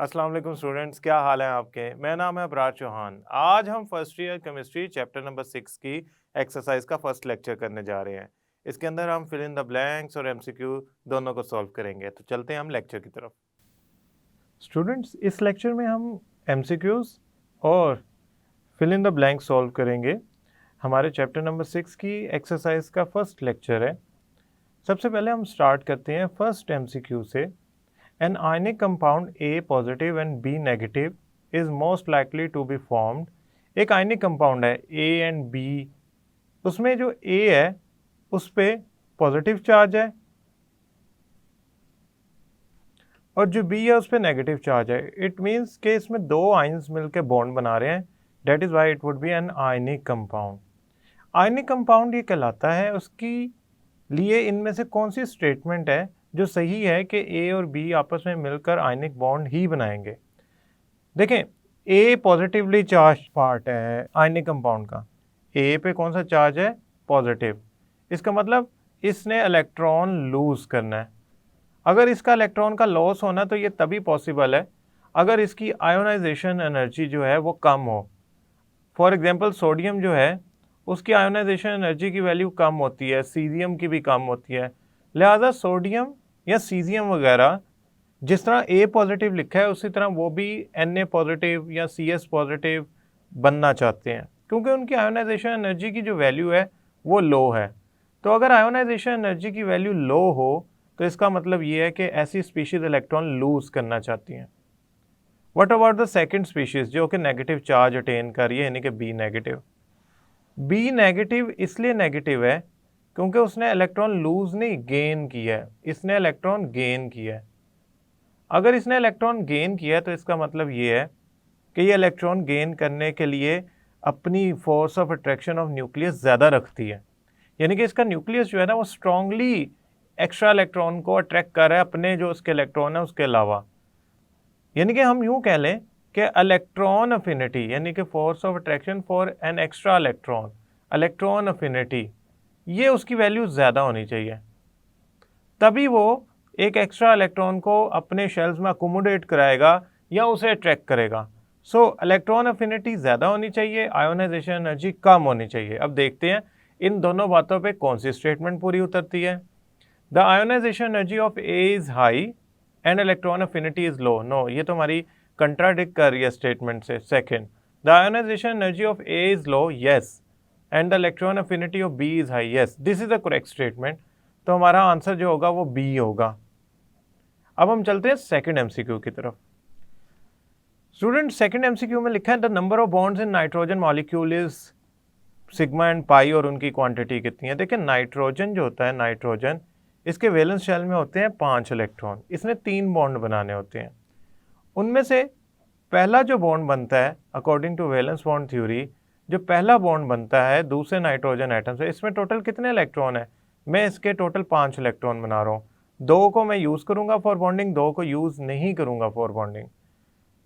अस्सलाम वालेकुम स्टूडेंट्स, क्या हाल है आपके। मेरा नाम है अबरार चौहान। आज हम first year chemistry chapter number 6 की एक्सरसाइज का फर्स्ट लेक्चर करने जा रहे हैं। इसके अंदर हम फिल इन द ब्लैंक्स और एमसीक्यू दोनों को सॉल्व करेंगे। तो चलते हैं हम लेक्चर की तरफ। स्टूडेंट्स, इस लेक्चर में हम एमसीक्यूज और fill in the blank solve करेंगे। हमारे चैप्टर नंबर 6 की एक्सरसाइज का फर्स्ट लेक्चर है। सबसे पहले हम स्टार्ट करते हैं फर्स्ट एमसीक्यू से। An ionic compound A positive and B negative is most likely to be formed. एक आयनिक कंपाउंड है A एंड B, उसमें जो A है उस पे पॉजिटिव चार्ज है और जो B है उस पे नेगेटिव चार्ज है। इट मीन्स कि इसमें दो आयंस मिलकर बॉन्ड बना रहे हैं। That is why it would be an ionic compound. Ionic compound ये कहलाता है, उसकी लिए इनमें से कौन सी स्टेटमेंट है जो सही है कि ए और बी आपस में मिलकर आयनिक बॉन्ड ही बनाएंगे। देखें, ए पॉजिटिवली चार्ज पार्ट है आयनिक कंपाउंड का। ए पे कौन सा चार्ज है? पॉजिटिव। इसका मतलब इसने इलेक्ट्रॉन लूज करना है। अगर इसका इलेक्ट्रॉन का लॉस होना तो ये तभी पॉसिबल है अगर इसकी आयोनाइजेशन एनर्जी जो है वो कम हो। फॉर एग्जांपल सोडियम जो है उसकी आयोनाइजेशन एनर्जी की वैल्यू कम होती है, सीजियम की भी कम होती है। लिहाजा सोडियम या सीजियम वगैरह जिस तरह ए पॉजिटिव लिखा है उसी तरह वो भी Na पॉजिटिव या Cs पॉजिटिव बनना चाहते हैं, क्योंकि उनकी आयोनाइजेशन एनर्जी की जो वैल्यू है वो लो है। तो अगर आयोनाइजेशन एनर्जी की वैल्यू लो हो तो इसका मतलब ये है कि ऐसी स्पीशीज इलेक्ट्रॉन लूज करना चाहती हैं। What about the second species जो कि नेगेटिव चार्ज अटेन कर रही है, यानी कि बी नेगेटिव। बी नेगेटिव इसलिए नेगेटिव है क्योंकि उसने इलेक्ट्रॉन लूज नहीं गेन किया है, इसने इलेक्ट्रॉन गेन किया है। अगर इसने इलेक्ट्रॉन गेन किया तो इसका मतलब ये है कि ये इलेक्ट्रॉन गेन करने के लिए अपनी force of attraction of nucleus ज़्यादा रखती है, यानी कि इसका न्यूक्लियस जो है ना वो स्ट्रांगली एक्स्ट्रा इलेक्ट्रॉन को अट्रैक्ट कर रहा है अपने जो उसके इलेक्ट्रॉन है उसके अलावा। यानी कि हम यूँ कह लें कि इलेक्ट्रॉन अफिनिटी यानी कि force of attraction for an extra electron, electron affinity, ये उसकी वैल्यू ज़्यादा होनी चाहिए, तभी वो एक एक्स्ट्रा इलेक्ट्रॉन को अपने शेल्स में अकोमोडेट कराएगा या उसे अट्रैक्ट करेगा। सो इलेक्ट्रॉन अफिनिटी ज़्यादा होनी चाहिए, आयोनाइजेशन एनर्जी कम होनी चाहिए। अब देखते हैं इन दोनों बातों पे कौन सी स्टेटमेंट पूरी उतरती है। The ionisation energy of A is high and electron affinity is low. No, ये तो हमारी कंट्राडिक्ट कर रही है स्टेटमेंट से। Second, the ionisation energy of A is low, yes, and the electron affinity of B is high, yes. This is the correct statement. तो हमारा answer जो होगा वो बी होगा। अब हम चलते हैं सेकंड एमसीक्यू की तरफ। स्टूडेंट, सेकंड एमसीक्यू में लिखा है the number of bonds in nitrogen molecule is sigma and pi, और उनकी क्वांटिटी कितनी है। देखिए, नाइट्रोजन जो होता है, नाइट्रोजन, इसके वैलेंस शेल में होते हैं 5 इलेक्ट्रॉन। इसने 3 बॉन्ड बनाने होते हैं। उनमें से पहला जो बॉन्ड बनता है according to valence bond theory, जो पहला बॉन्ड बनता है दूसरे नाइट्रोजन एटम से, इसमें टोटल कितने इलेक्ट्रॉन है? मैं इसके टोटल 5 इलेक्ट्रॉन बना रहा हूँ। 2 को मैं यूज़ करूँगा फॉर बॉन्डिंग, 2 को यूज़ नहीं करूँगा for bonding.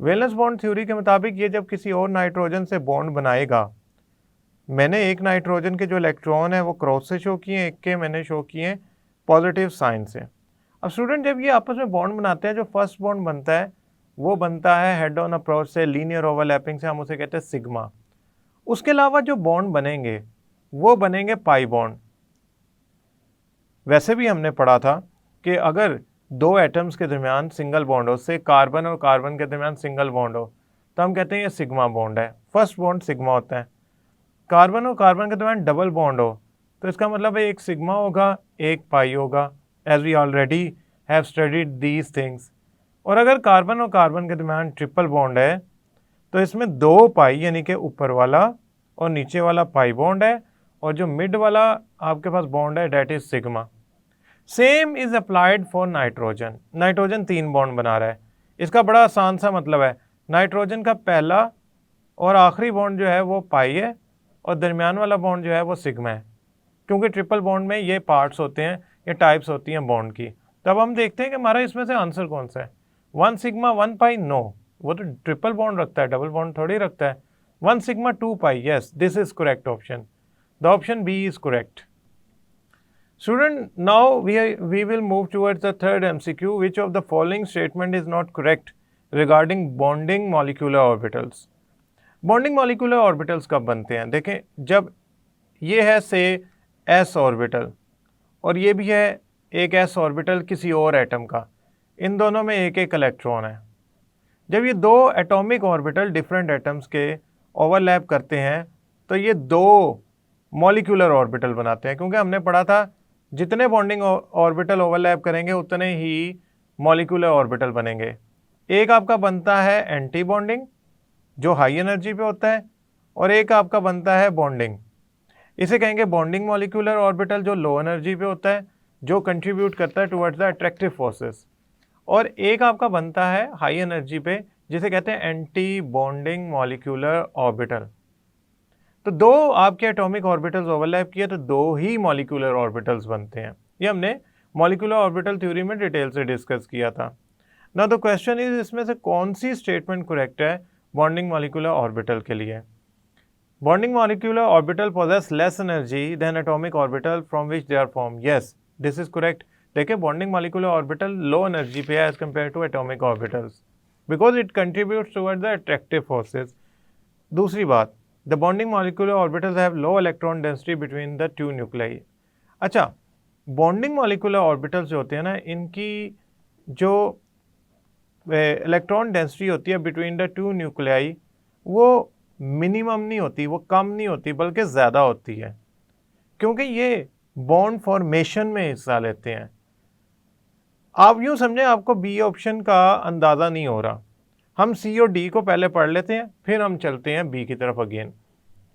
Valence bond theory के मुताबिक ये जब किसी और नाइट्रोजन से बॉन्ड बनाएगा, मैंने एक नाइट्रोजन के जो इलेक्ट्रॉन है वो क्रॉस से शो किए, एक के मैंने शो किए पॉजिटिव साइन से। अब स्टूडेंट, जब ये आपस में बॉन्ड बनाते हैं, जो फर्स्ट बॉन्ड बनता है वो बनता है हेड ऑन अप्रोच से, लीनियर ओवरलैपिंग से, हम उसे कहते हैं सिग्मा। उसके अलावा जो बॉन्ड बनेंगे वो बनेंगे पाई बॉन्ड। वैसे भी हमने पढ़ा था कि अगर 2 एटम्स के दरमियान सिंगल बॉन्ड हो, से कार्बन और कार्बन के दरमियान सिंगल बॉन्ड हो, तो हम कहते हैं ये सिग्मा बॉन्ड है। फर्स्ट बॉन्ड सिग्मा होता है। कार्बन और कार्बन के दरमियान डबल बॉन्ड हो तो इसका मतलब है एक सिग्मा होगा, एक पाई होगा, as we already have studied these things. और अगर कार्बन और कार्बन के दरमियान ट्रिपल बॉन्ड है तो इसमें 2 पाई यानी कि ऊपर वाला और नीचे वाला पाई बॉन्ड है, और जो मिड वाला आपके पास बॉन्ड है that is sigma. Same is applied for nitrogen. Nitrogen 3 bond बना रहा है। इसका बड़ा आसान सा मतलब है, नाइट्रोजन का पहला और आखिरी बॉन्ड जो है वो पाई है और दरमियान वाला बॉन्ड जो है वो सिग्मा है, क्योंकि ट्रिपल बॉन्ड में ये पार्ट्स होते हैं, ये टाइप्स होती हैं बॉन्ड की। तब हम देखते हैं कि हमारा इसमें से आंसर कौन सा है। 1 सिग्मा 1 पाई, नो, वो तो ट्रिपल बॉन्ड रखता है, डबल बॉन्ड थोड़ी रखता है। 1 sigma 2 pi, yes, this is correct option. The option B is correct. Student, now we will move towards the third MCQ. Which of the following statement is not correct regarding bonding molecular orbitals. Bonding molecular orbitals कब बनते हैं? देखें, जब ये है से S orbital और ये भी है एक एस ऑर्बिटल किसी और एटम का, इन दोनों में एक एक इलेक्ट्रॉन है। जब ये दो एटॉमिक ऑर्बिटल डिफरेंट एटम्स के ओवरलैप करते हैं तो ये दो मॉलिक्यूलर ऑर्बिटल बनाते हैं, क्योंकि हमने पढ़ा था जितने बॉन्डिंग ऑर्बिटल ओवरलैप करेंगे उतने ही मॉलिक्यूलर ऑर्बिटल बनेंगे। एक आपका बनता है एंटी बॉन्डिंग जो हाई एनर्जी पे होता है, और एक आपका बनता है बॉन्डिंग, इसे कहेंगे बॉन्डिंग मॉलिक्यूलर ऑर्बिटल जो लो एनर्जी पे होता है, जो कंट्रीब्यूट करता है टुवर्ड्स द अट्रैक्टिव फोर्सेस। और एक आपका बनता है हाई एनर्जी पे जिसे कहते हैं एंटी बॉन्डिंग मॉलिक्यूलर ऑर्बिटल। तो दो आपके एटॉमिक ऑर्बिटल्स ओवरलैप किए तो दो ही मॉलिक्यूलर ऑर्बिटल्स बनते हैं। ये हमने मॉलिक्यूलर ऑर्बिटल थ्योरी में डिटेल से डिस्कस किया था। नाउ द क्वेश्चन इज, इसमें से कौन सी स्टेटमेंट करेक्ट है बॉन्डिंग मॉलिक्यूलर ऑर्बिटल के लिए? Bonding molecular orbital possess less energy than atomic orbital from which they are formed. Yes, this is correct. देखिए, bonding molecular orbital low energy पे है as compared to atomic orbitals because it contributes towards the attractive forces. दूसरी बात, the bonding molecular orbitals have low electron density between the two nuclei. अच्छा, bonding molecular orbitals जो होते हैं ना, इनकी जो इलेक्ट्रॉन डेंसिटी होती है बिटवीन द टू न्यूक्लियाई वो मिनिमम नहीं होती, वो कम नहीं होती, बल्कि ज़्यादा होती है, क्योंकि ये बॉन्ड फॉर्मेशन में हिस्सा लेते हैं। आप यूँ समझें आपको बी ऑप्शन का अंदाज़ा नहीं हो रहा, हम सी और डी को पहले पढ़ लेते हैं फिर हम चलते हैं बी की तरफ अगेन।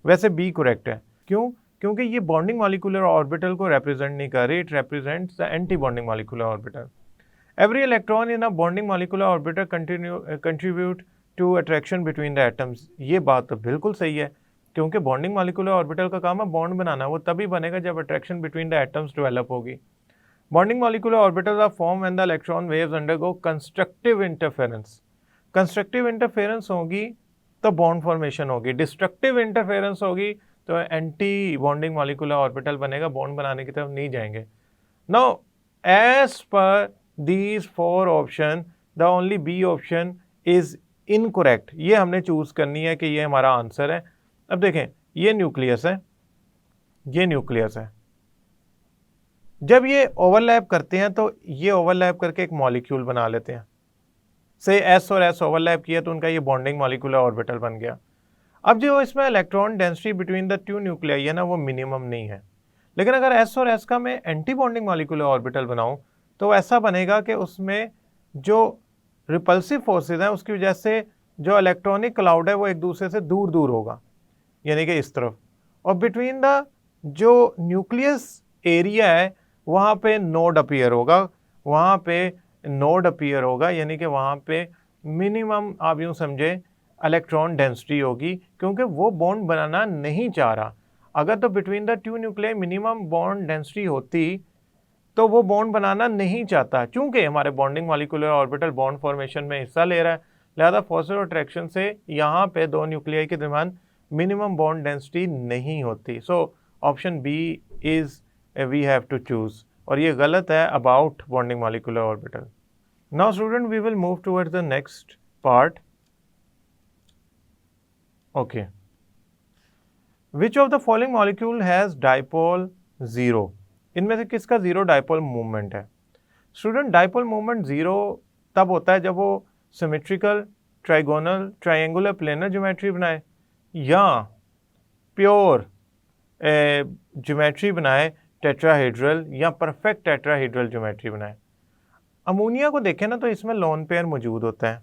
वैसे बी करेक्ट है, क्यों? क्योंकि ये बॉन्डिंग मॉलिक्यूलर ऑर्बिटल को रिप्रेजेंट नहीं कर रही, it represents the anti bonding molecular orbital. Every electron in a bonding molecular orbital contribute to attraction between the atoms. ये बात तो बिल्कुल सही है, क्योंकि बॉन्डिंग मॉलिक्यूलर ऑर्बिटल का काम है बॉन्ड बनाना, वो तभी बनेगा जब attraction between the atoms develop होगी। Bonding molecular orbitals are form when the electron waves undergo constructive interference. Constructive interference होगी तो बॉन्ड फॉर्मेशन होगी, डिस्ट्रक्टिव इंटरफेरेंस होगी तो एंटी बॉन्डिंग मॉलिक्यूलर ऑर्बिटल बनेगा, बॉन्ड बनाने की तरफ नहीं जाएंगे। Now as per these four option the only B option is incorrect। ये हमने चूज करनी है कि ये हमारा आंसर है। अब देखें, ये न्यूक्लियस है, ये न्यूक्लियस है, जब ये ओवरलैप करते हैं तो ये ओवरलैप करके एक मॉलिक्यूल बना लेते हैं, से S और S ओवरलैप किया तो उनका ये बॉन्डिंग मॉलिक्यूलर ऑर्बिटल बन गया। अब जो इसमें electron density between the two nuclei है ना, वो मिनिमम नहीं है, लेकिन अगर S और S का मैं एंटी बॉन्डिंग मॉलिक्यूलर ऑर्बिटल बनाऊं तो ऐसा बनेगा कि उसमें जो रिपल्सिव फोर्सेस हैं उसकी वजह से जो इलेक्ट्रॉनिक क्लाउड है वो एक दूसरे से दूर दूर होगा, यानी कि इस तरफ, और बिटवीन द जो न्यूक्लियस एरिया है वहाँ पे नोड अपीयर होगा, वहाँ पे नोड अपीयर होगा, यानी कि वहाँ पे मिनिमम आप यूँ समझे इलेक्ट्रॉन डेंसिटी होगी, क्योंकि वो बॉन्ड बनाना नहीं चाह रहा। अगर तो between the two nuclei minimum bond density होती तो वो बॉन्ड बनाना नहीं चाहता, चूंकि हमारे bonding molecular orbital bond formation में हिस्सा ले रहा है, लिहाजा फोर्स और अट्रैक्शन से यहाँ पे दो न्यूक्लियाई के दरमियान मिनिमम बॉन्ड डेंसिटी नहीं होती। So option B is we have to choose, और ये गलत है about bonding molecular orbital. Now student we will move towards the next part. Okay, which of the following molecule has dipole zero? इनमें से किसका zero dipole movement है? Student, dipole movement zero तब होता है जब वो symmetrical, trigonal, triangular, planar geometry बनाए या प्योर ज्योमेट्री बनाए, टेट्राहेड्रल या परफेक्ट टेट्राहेड्रल ज्योमेट्री बनाए। अमोनिया को देखें ना तो इसमें लोन पेयर मौजूद होता है,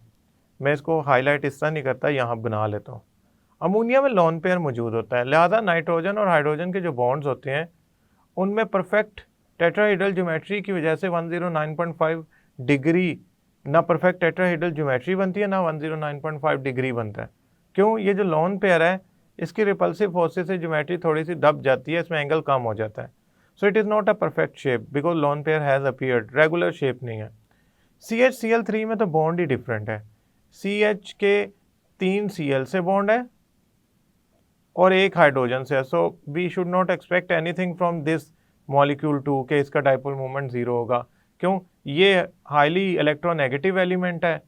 मैं इसको हाईलाइट इस तरह नहीं करता, यहाँ बना लेता हूँ। अमोनिया में लोन पेयर मौजूद होता है, लिहाजा नाइट्रोजन और हाइड्रोजन के जो बॉन्ड्स होते हैं उनमें परफेक्ट टेट्राहेड्रल ज्योमेट्री की वजह से 109.5 डिग्री ना परफेक्ट टेट्राहेड्रल ज्योमेट्री बनती है, ना 109.5 डिग्री बनता है। क्यों? ये जो लोन पेयर है इसकी रिपल्सिव फोर्सेस से ज्योमेट्री थोड़ी सी दब जाती है, इसमें एंगल कम हो जाता है। So it is not a perfect shape because lone pair has appeared, regular shape नहीं है। CH-Cl3 में तो बॉन्ड ही डिफरेंट है, CH के 3 Cl से बॉन्ड है और एक हाइड्रोजन से है। So we should not expect anything from this molecule 2 के इसका डाइपोल मोमेंट जीरो होगा। क्यों? ये हाईली इलेक्ट्रोनेगेटिव एलिमेंट है,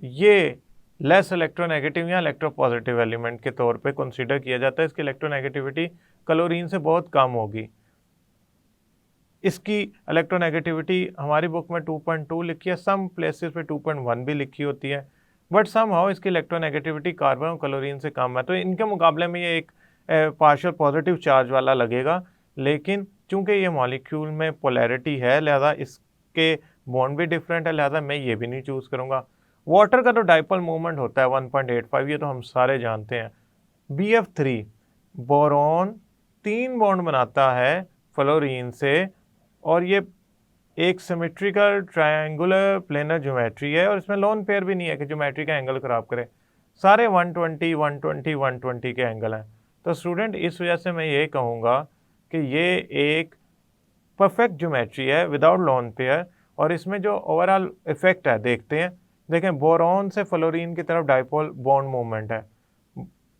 ये लेस इलेक्ट्रोनेगेटिव या इलेक्ट्रोपॉजिटिव एलिमेंट के तौर पे कंसीडर किया जाता है। इसकी इलेक्ट्रोनेगेटिविटी क्लोरीन से बहुत कम होगी। इसकी इलेक्ट्रोनेगेटिविटी हमारी बुक में 2.2 लिखी है, सम प्लेसेस पे 2.1 भी लिखी होती है, बट सम हाउ इसकी इलेक्ट्रोनेगेटिविटी कार्बन और क्लोरीन से कम है। तो इनके मुकाबले में ये एक पार्शियल पॉजिटिव चार्ज वाला लगेगा, लेकिन चूंकि ये मॉलिक्यूल में पोलैरिटी है लिहाजा इसके बॉन्ड भी डिफरेंट है, लिहाजा मैं ये भी नहीं चूज़ करूँगा। वाटर का तो डाइपोल मूवमेंट होता है 1.85, ये तो हम सारे जानते हैं। BF3 बोरॉन 3 बॉन्ड बनाता है फ्लोरीन से, और ये एक सिमेट्रिकल ट्रायंगुलर प्लेनर ज्योमेट्री है, और इसमें लोन पेयर भी नहीं है कि ज्योमेट्री का एंगल खराब करे। सारे 120, 120, 120 के एंगल हैं। तो स्टूडेंट इस वजह से मैं ये कहूँगा कि ये एक परफेक्ट ज्योमेट्री है विदाउट लोन पेयर, और इसमें जो ओवरऑल इफेक्ट है देखते हैं। देखें, बोरॉन से फ्लोरीन की तरफ डाइपोल बॉन्ड मूवमेंट है,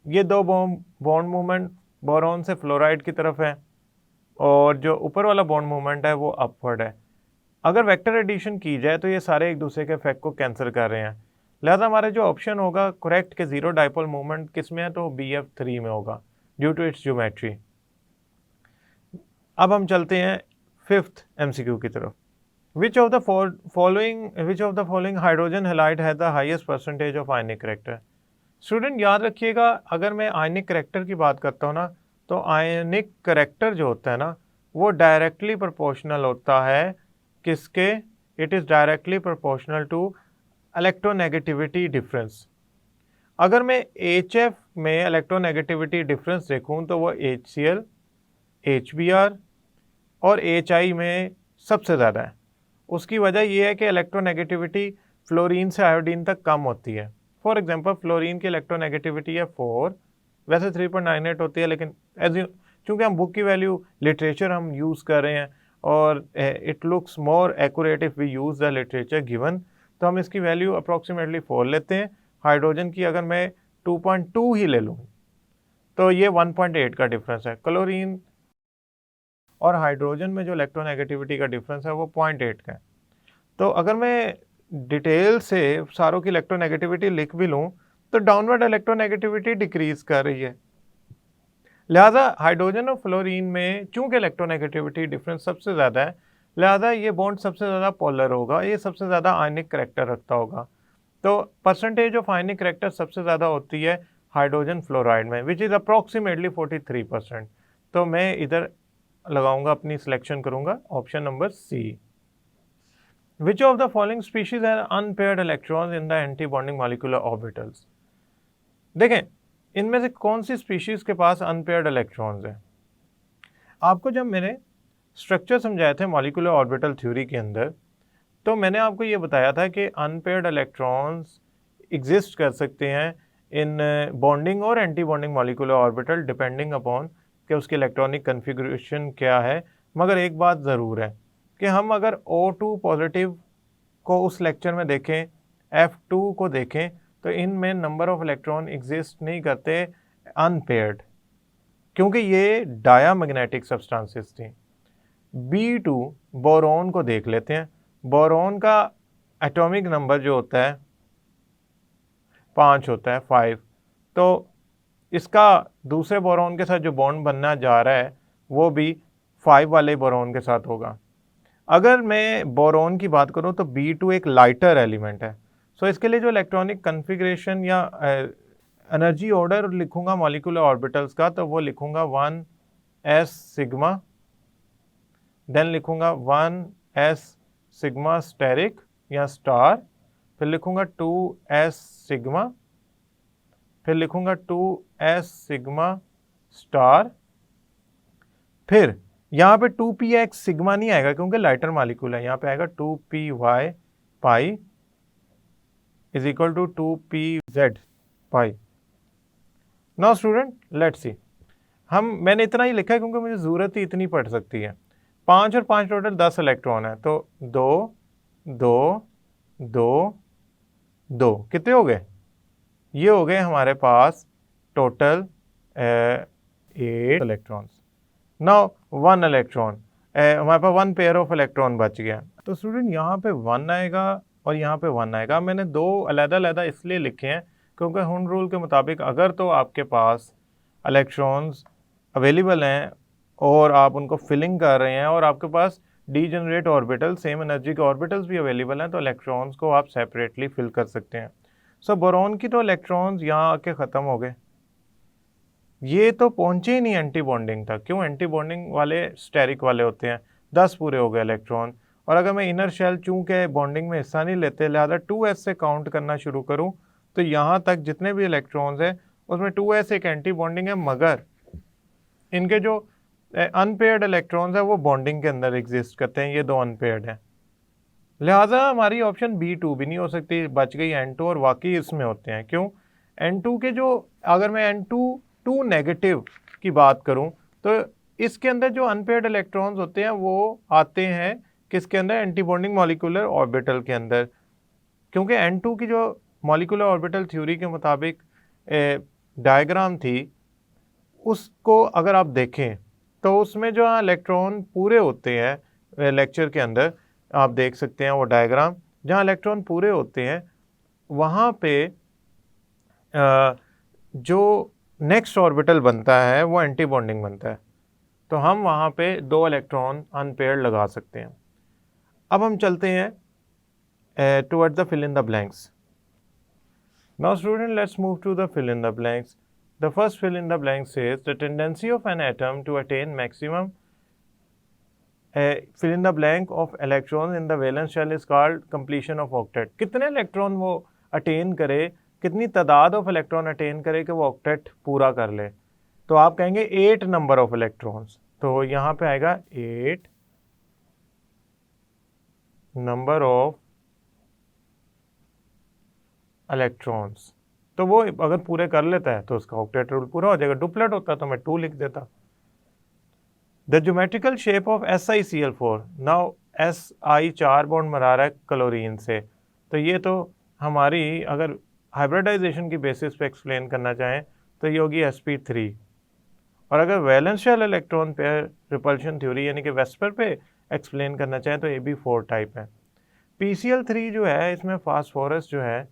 ये दो बॉन्ड मूवमेंट बोरॉन से फ्लोराइड की तरफ है, और जो ऊपर वाला बॉन्ड मूवमेंट है वो अपवर्ड है। अगर वेक्टर एडिशन की जाए तो ये सारे एक दूसरे के इफेक्ट को कैंसिल कर रहे हैं, लिहाजा हमारा जो ऑप्शन होगा करेक्ट के जीरो डाइपोल मूवमेंट किस में है, तो BF3 में होगा ड्यू टू इट्स ज्योमेट्री। अब हम चलते हैं 5th MCQ की तरफ। Which of the following hydrogen halide है the highest percentage of ionic character? Student याद रखिएगा, अगर मैं आयनिक करेक्टर की बात करता हूँ ना, तो आयनिक करेक्टर जो होता है ना वो डायरेक्टली प्रोपोर्शनल होता है किसके? It is directly proportional to electronegativity difference. अगर मैं HF में इलेक्ट्रोनेगेटिविटी डिफरेंस देखूँ तो वो HCl, HBr और HI में सबसे ज़्यादा है। उसकी वजह यह है कि इलेक्ट्रोनेगेटिविटी फ्लोरीन से आयोडीन तक कम होती है। फॉर एग्जांपल फ्लोरीन की इलेक्ट्रोनेगेटिविटी है 4, वैसे 3.98 होती है, लेकिन चूँकि हम बुक की वैल्यू लिटरेचर हम यूज़ कर रहे हैं और it looks more accurate if we use the literature given, तो हम इसकी वैल्यू अप्रॉक्सीमेटली 4 लेते हैं। हाइड्रोजन की अगर मैं 2.2 ही ले लूँ तो ये 1.8 का डिफरेंस है। क्लोरीन और हाइड्रोजन में जो इलेक्ट्रोनेगेटिविटी का डिफरेंस है वो 0.8 का है। तो अगर मैं डिटेल से सारों की इलेक्ट्रोनेगेटिविटी लिख भी लूँ तो डाउनवर्ड इलेक्ट्रोनेगेटिविटी डिक्रीज कर रही है। लिहाजा हाइड्रोजन और फ्लोरीन में चूंकि इलेक्ट्रोनेगेटिविटी डिफरेंस सबसे ज़्यादा है, लिहाजा ये बॉन्ड सबसे ज़्यादा पोलर होगा, ये सबसे ज़्यादा आयनिक करेक्टर रखता होगा। तो परसेंटेज ऑफ आयनिक करेक्टर सबसे ज़्यादा होती है हाइड्रोजन फ्लोराइड में, विच इज़ अप्रॉक्सीमेटली 43%। तो मैं इधर लगाऊंगा, अपनी सिलेक्शन करूंगा option number C. Which of the following species have unpaired electrons in the anti bonding molecular orbitals? देखें, इनमें से कौन सी स्पीशीज के पास अनपेयर्ड इलेक्ट्रॉन्स हैं? आपको जब मैंने स्ट्रक्चर समझाए थे मॉलिक्यूलर ऑर्बिटल थ्योरी के अंदर, तो मैंने आपको ये बताया था कि अनपेयर्ड इलेक्ट्रॉन्स एग्जिस्ट कर सकते हैं इन बॉन्डिंग और anti bonding molecular orbital depending upon कि उसकी इलेक्ट्रॉनिक कन्फिग्रेशन क्या है। मगर एक बात ज़रूर है कि हम अगर O2 पॉजिटिव को उस लेक्चर में देखें, F2 को देखें, तो इनमें नंबर ऑफ इलेक्ट्रॉन एग्जिस्ट नहीं करते अनपेयर्ड, क्योंकि ये डायामैग्नेटिक सब्सटेंसेस थी। B2 बोरॉन को देख लेते हैं। बोरॉन का एटॉमिक नंबर जो होता है 5 होता है, 5। तो इसका दूसरे बोरॉन के साथ जो बॉन्ड बनना जा रहा है वो भी 5 वाले बोरॉन के साथ होगा। अगर मैं बोरॉन की बात करूं तो B2 एक लाइटर एलिमेंट है। सो इसके लिए जो इलेक्ट्रॉनिक कन्फिग्रेशन या एनर्जी ऑर्डर लिखूंगा मॉलिक्यूलर ऑर्बिटल्स का, तो वो लिखूंगा 1s सिग्मा, देन लिखूंगा 1s सिग्मा स्टेरिक या स्टार, फिर लिखूंगा 2s सिग्मा, फिर लिखूंगा 2s सिग्मा स्टार, फिर यहाँ पे 2px सिग्मा नहीं आएगा क्योंकि लाइटर मॉलिक्यूल है, यहाँ पे आएगा 2py pi is equal to 2pz pi. Now student let's see, मैंने इतना ही लिखा है क्योंकि मुझे ज़रूरत ही इतनी पड़ सकती है। 5 और 5 टोटल 10 इलेक्ट्रॉन है, तो 2 2 2 2 कितने हो गए? ये हो गए हमारे पास टोटल 8 इलेक्ट्रॉन्स। नाउ 1 इलेक्ट्रॉन, हमारे पास 1 पेयर ऑफ इलेक्ट्रॉन बच गया। तो स्टूडेंट यहाँ पे 1 आएगा, और यहाँ पे 1 आएगा। मैंने दो अलग-अलग इसलिए लिखे हैं क्योंकि हुंड रूल के मुताबिक अगर तो आपके पास इलेक्ट्रॉन्स अवेलेबल हैं और आप उनको फिलिंग कर रहे हैं और आपके पास डीजेनरेट ऑर्बिटल सेम एनर्जी के ऑर्बिटल्स भी अवेलेबल हैं, तो इलेक्ट्रॉन्स को आप सेपरेटली फिल कर सकते हैं। सो बोरॉन की तो इलेक्ट्रॉन्स यहाँ आके ख़त्म हो गए, ये तो पहुंचे ही नहीं एंटी बॉन्डिंग तक। क्यों? एंटी बॉन्डिंग वाले स्टेरिक वाले होते हैं, 10 पूरे हो गए इलेक्ट्रॉन। और अगर मैं इनर शेल चूंकि बॉन्डिंग में हिस्सा नहीं लेते, लिहाजा 2s से काउंट करना शुरू करूं तो यहाँ तक जितने भी इलेक्ट्रॉन्स हैं उसमें 2s एक एंटी बॉन्डिंग है, मगर इनके जो अनपेयर्ड इलेक्ट्रॉन्स है वो बॉन्डिंग के अंदर एग्जिस्ट करते हैं, ये दो अनपेयर्ड हैं। लिहाजा हमारी ऑप्शन B2 भी नहीं हो सकती, बच गई N2, और वाकई इसमें होते हैं। क्यों? N2 के जो, अगर मैं N2 नेगेटिव की बात करूं तो इसके अंदर जो अनपेयर्ड इलेक्ट्रॉन्स होते हैं वो आते हैं किसके अंदर? एंटी बॉन्डिंग मॉलिक्यूलर ऑर्बिटल के अंदर। क्योंकि N2 की जो मॉलिक्यूलर ऑर्बिटल थ्योरी के मुताबिक डायग्राम थी, उसको अगर आप देखें तो उसमें जो इलेक्ट्रॉन पूरे होते हैं, लेक्चर के अंदर आप देख सकते हैं वो डायग्राम, जहाँ इलेक्ट्रॉन पूरे होते हैं वहाँ पे जो नेक्स्ट ऑर्बिटल बनता है वो एंटी बॉन्डिंग बनता है, तो हम वहाँ पे दो इलेक्ट्रॉन अनपेयर्ड लगा सकते हैं। अब हम चलते हैं toward the fill in the blanks. Now student, let's move to the fill in the blanks. The first fill in the blank says the tendency of an atom to attain maximum fill in the blank of electrons in the valence shell is called completion of octet। कितने electron वो attain करे, कितनी तादाद of electron attain करे कि वो octet पूरा कर ले, तो आप कहेंगे 8 नंबर ऑफ इलेक्ट्रॉन्स। तो यहाँ पे आएगा 8 नंबर ऑफ इलेक्ट्रॉन्स। तो वो अगर पूरे कर लेता है तो उसका ऑक्टेट रूल पूरा हो जाएगा। डुप्लेट होता तो मैं 2 लिख देता। The geometrical shape of SiCl4। Now Si 4 bond बना रहा है क्लोरीन से, तो ये तो हमारी अगर हाइब्रिडाइजेशन की बेसिस पे एक्सप्लेन करना चाहें तो ये होगी sp3। और अगर valence shell electron pair repulsion theory यानी कि वेस्पर पे एक्सप्लेन करना चाहें तो Ab4 टाइप है। PCl3 जो है इसमें फास्फोरस जो है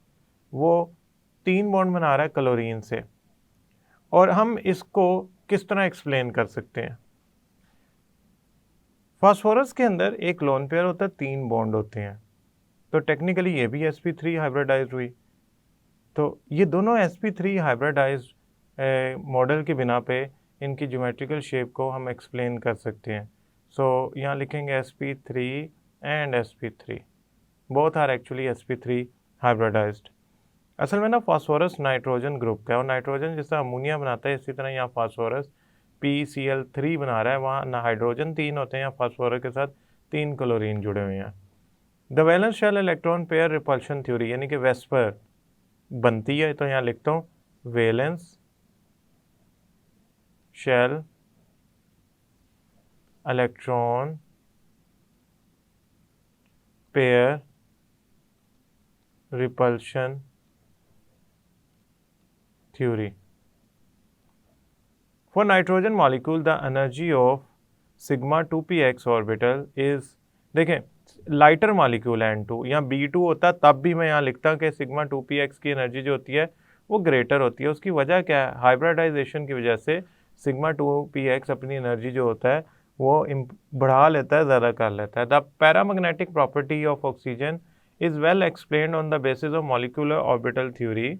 वो 3 बॉन्ड बना रहा है क्लोरीन से, और हम इसको किस तरह एक्सप्लेन कर सकते हैं? फास्फोरस के अंदर एक लोन पेयर होता है, 3 बॉन्ड होते हैं, तो टेक्निकली ये भी sp3 हाइब्रिडाइज्ड हुई। तो ये दोनों sp3 हाइब्रिडाइज्ड मॉडल की बिना पे इनकी ज्योमेट्रिकल शेप को हम एक्सप्लेन कर सकते हैं। सो यहाँ लिखेंगे sp3 and sp3 both are actually sp3 hybridised. असल में ना फास्फोरस नाइट्रोजन ग्रुप का है, और नाइट्रोजन जिस तरह अमोनिया बनाता है इसी तरह यहाँ फास्फोरस PCl3 बना रहा है, वहाँ ना हाइड्रोजन 3 होते हैं, फास्फोरस के साथ 3 क्लोरीन जुड़े हुए हैं। The valence shell electron pair repulsion theory यानी कि वेस्पर बनती है, तो यहाँ लिखता हूँ valence shell electron pair repulsion theory। For nitrogen molecule, the energy of sigma 2px orbital is, देखें लाइटर मॉलिक्यूल है N2, यहाँ B2 होता तब भी मैं यहाँ लिखता कि सिग्मा 2px की एनर्जी जो होती है वो ग्रेटर होती है। उसकी वजह क्या है? हाइब्रिडाइजेशन की वजह से सिग्मा 2px अपनी एनर्जी जो होता है वो बढ़ा लेता है, ज़्यादा कर लेता है। The paramagnetic property of oxygen is well explained on the basis of molecular orbital theory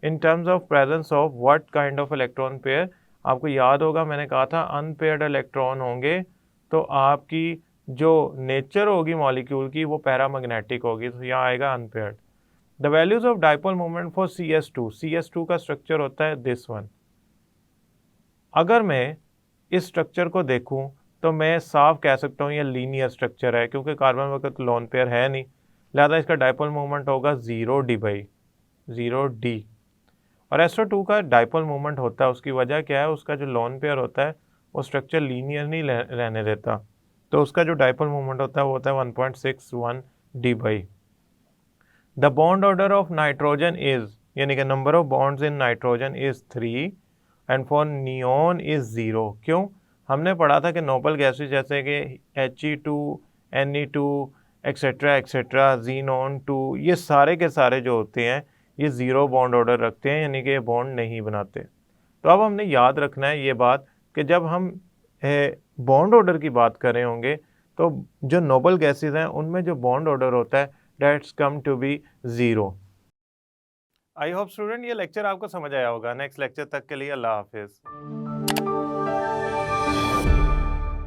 in terms of presence of what kind of electron pair. आपको याद होगा मैंने कहा था अनपेयर्ड इलेक्ट्रॉन होंगे तो आपकी जो नेचर होगी मॉलिक्यूल की वो पैरामैग्नेटिक होगी, तो यहाँ आएगा unpaired. The values of dipole moment for CS2 का स्ट्रक्चर होता है दिस वन। अगर मैं इस स्ट्रक्चर को देखूं तो मैं साफ कह सकता हूँ ये लीनियर स्ट्रक्चर है, क्योंकि कार्बन वक्त लोन पेयर है नहीं, लिहाजा इसका डाइपोल मोमेंट होगा 0D। और SO2 का डाइपोल मोमेंट होता है, उसकी वजह क्या है? उसका जो लोन पेयर होता है वो स्ट्रक्चर लीनियर नहीं रहने देता, तो उसका जो डाइपोल मोमेंट होता है वो होता है 1.61D। The bond order of nitrogen is, यानी कि number of bonds in nitrogen is 3 and for neon is 0। क्यों? हमने पढ़ा था कि नोबल गैसेज जैसे कि He2, Ne2 etcetera etcetera, xenon 2, ये सारे के सारे जो होते हैं ये ज़ीरो बॉन्ड ऑर्डर रखते हैं, यानी कि ये बॉन्ड नहीं बनाते। तो अब हमने याद रखना है ये बात कि जब हम बॉन्ड ऑर्डर की बात कर रहे होंगे तो जो नोबल गैसेस हैं उनमें जो बॉन्ड ऑर्डर होता है that's come to be zero. I hope student ये लेक्चर आपको समझ आया होगा। नेक्स्ट लेक्चर तक के लिए अल्लाह हाफिज़।